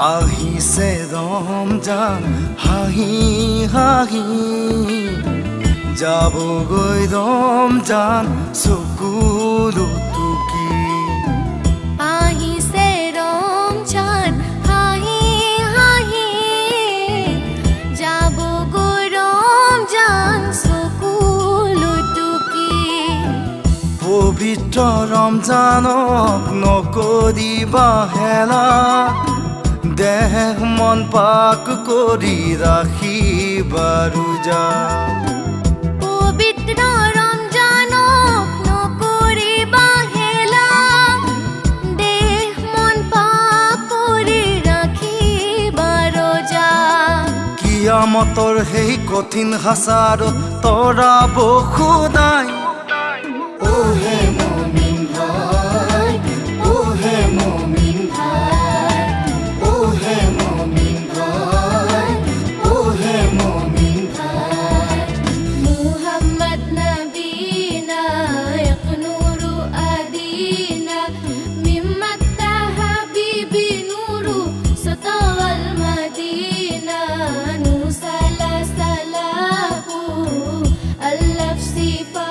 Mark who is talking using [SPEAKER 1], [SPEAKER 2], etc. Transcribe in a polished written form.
[SPEAKER 1] আহিছে ৰমজান হাঁহি হাঁহি যাবগৈ ৰমজান চকুলো টুকি
[SPEAKER 2] আহিছে ৰমজান হাঁহি হাঁহি যাবগৈ ৰমজান চকুলো টুকি
[SPEAKER 1] পবিত্ৰ ৰমজানক নকৰিবা হেলা দেহ মন পাক কৰি ৰাখিবা ৰোজা
[SPEAKER 2] পবিত্ৰ ৰমজানক নকৰিবা হেলা দেহ মন পাক কৰি ৰাখিবা ৰোজা
[SPEAKER 1] কিয়ামতৰ সেই কঠিন হাচাৰত তৰাব খুদাই